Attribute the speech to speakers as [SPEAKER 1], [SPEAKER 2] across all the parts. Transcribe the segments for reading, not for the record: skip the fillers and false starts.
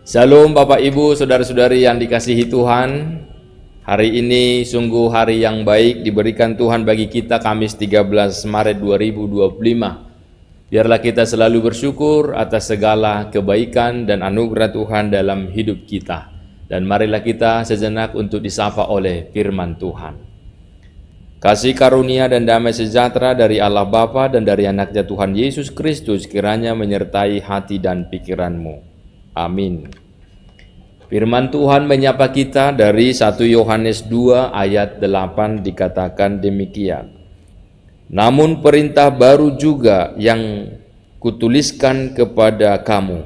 [SPEAKER 1] Shalom Bapak Ibu, Saudara-saudari yang dikasihi Tuhan. Hari ini sungguh hari yang baik diberikan Tuhan bagi kita, Kamis 13 Maret 2025. Biarlah kita selalu bersyukur atas segala kebaikan dan anugerah Tuhan dalam hidup kita. Dan marilah kita sejenak untuk disapa oleh firman Tuhan. Kasih karunia dan damai sejahtera dari Allah Bapa dan dari anaknya Tuhan Yesus Kristus kiranya menyertai hati dan pikiranmu. Amin. Firman Tuhan menyapa kita dari 1 Yohanes 2 ayat 8 dikatakan demikian. Namun perintah baru juga yang kutuliskan kepada kamu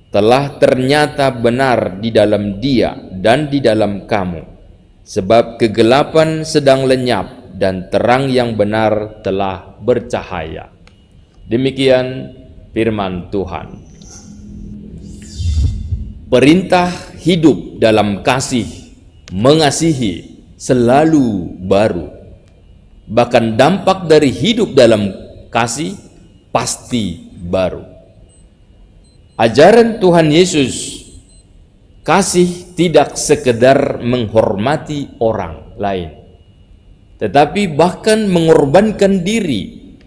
[SPEAKER 1] telah ternyata benar di dalam Dia dan di dalam kamu. Sebab kegelapan sedang lenyap dan terang yang benar telah bercahaya. Demikian firman Tuhan. Perintah hidup dalam kasih, mengasihi selalu baru. Bahkan dampak dari hidup dalam kasih pasti baru. Ajaran Tuhan Yesus, kasih tidak sekedar menghormati orang lain, tetapi bahkan mengorbankan diri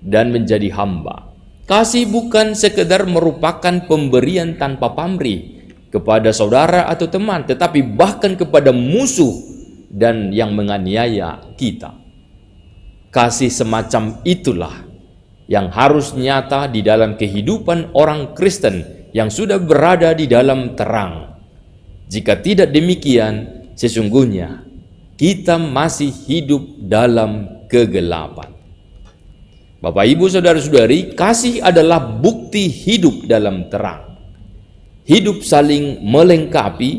[SPEAKER 1] dan menjadi hamba. Kasih bukan sekedar merupakan pemberian tanpa pamrih kepada saudara atau teman, tetapi bahkan kepada musuh dan yang menganiaya kita. Kasih semacam itulah yang harus nyata di dalam kehidupan orang Kristen yang sudah berada di dalam terang. Jika tidak demikian, sesungguhnya kita masih hidup dalam kegelapan. Bapak, Ibu, Saudara-saudari, kasih adalah bukti hidup dalam terang. Hidup saling melengkapi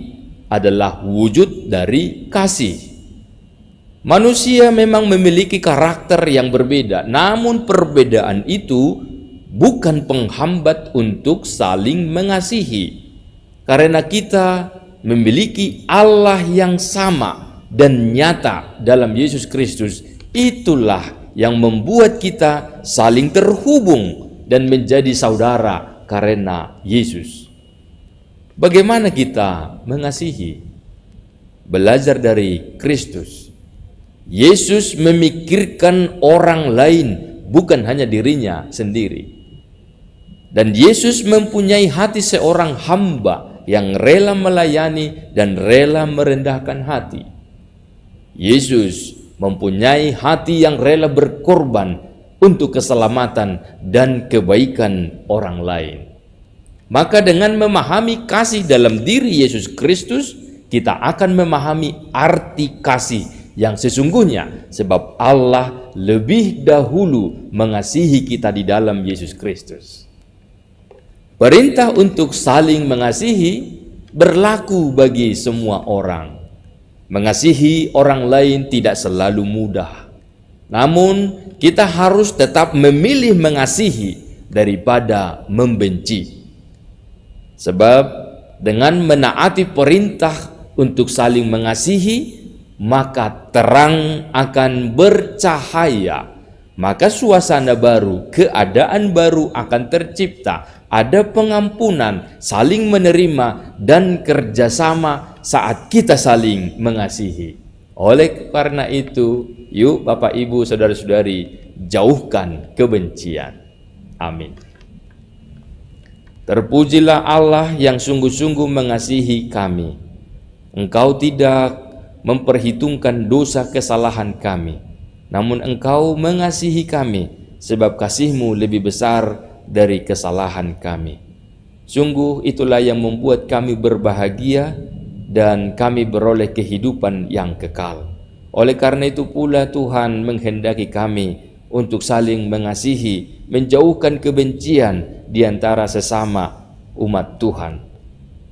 [SPEAKER 1] adalah wujud dari kasih. Manusia memang memiliki karakter yang berbeda, namun perbedaan itu bukan penghambat untuk saling mengasihi. Karena kita memiliki Allah yang sama dan nyata dalam Yesus Kristus, itulah yang membuat kita saling terhubung dan menjadi saudara karena Yesus. Bagaimana kita mengasihi? Belajar dari Kristus. Yesus memikirkan orang lain, bukan hanya dirinya sendiri. Dan Yesus mempunyai hati seorang hamba yang rela melayani dan rela merendahkan hati. Yesus mempunyai hati yang rela berkorban untuk keselamatan dan kebaikan orang lain. Maka dengan memahami kasih dalam diri Yesus Kristus, kita akan memahami arti kasih yang sesungguhnya, sebab Allah lebih dahulu mengasihi kita di dalam Yesus Kristus. Perintah untuk saling mengasihi berlaku bagi semua orang. Mengasihi orang lain tidak selalu mudah. Namun kita harus tetap memilih mengasihi daripada membenci. Sebab dengan menaati perintah untuk saling mengasihi, maka terang akan bercahaya. Maka suasana baru, keadaan baru akan tercipta. Ada pengampunan, saling menerima, dan kerjasama saat kita saling mengasihi. Oleh karena itu, yuk Bapak, Ibu, Saudara-saudari, jauhkan kebencian. Amin. Terpujilah Allah yang sungguh-sungguh mengasihi kami. Engkau tidak memperhitungkan dosa kesalahan kami, namun Engkau mengasihi kami, sebab kasih-Mu lebih besar dari kesalahan kami. Sungguh itulah yang membuat kami berbahagia dan kami beroleh kehidupan yang kekal. Oleh karena itu pula Tuhan menghendaki kami untuk saling mengasihi, menjauhkan kebencian di antara sesama umat Tuhan.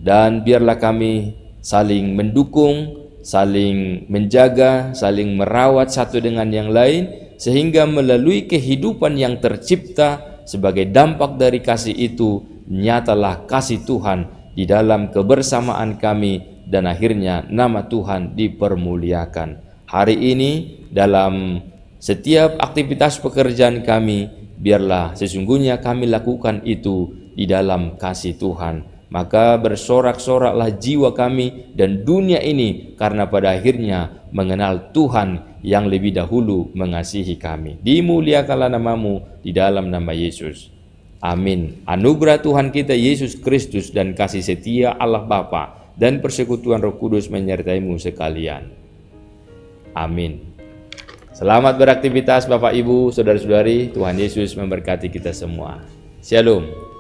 [SPEAKER 1] Dan biarlah kami saling mendukung, saling menjaga, saling merawat satu dengan yang lain, sehingga melalui kehidupan yang tercipta sebagai dampak dari kasih itu, nyatalah kasih Tuhan di dalam kebersamaan kami, dan akhirnya nama Tuhan dipermuliakan. Hari ini dalam setiap aktivitas pekerjaan kami, biarlah sesungguhnya kami lakukan itu di dalam kasih Tuhan. Maka bersorak-soraklah jiwa kami dan dunia ini, karena pada akhirnya mengenal Tuhan yang lebih dahulu mengasihi kami. Dimuliakanlah namamu di dalam nama Yesus. Amin. Anugerah Tuhan kita Yesus Kristus dan kasih setia Allah Bapa dan persekutuan Roh Kudus menyertaimu sekalian. Amin. Selamat beraktivitas Bapak Ibu, Saudara-saudari. Tuhan Yesus memberkati kita semua. Shalom.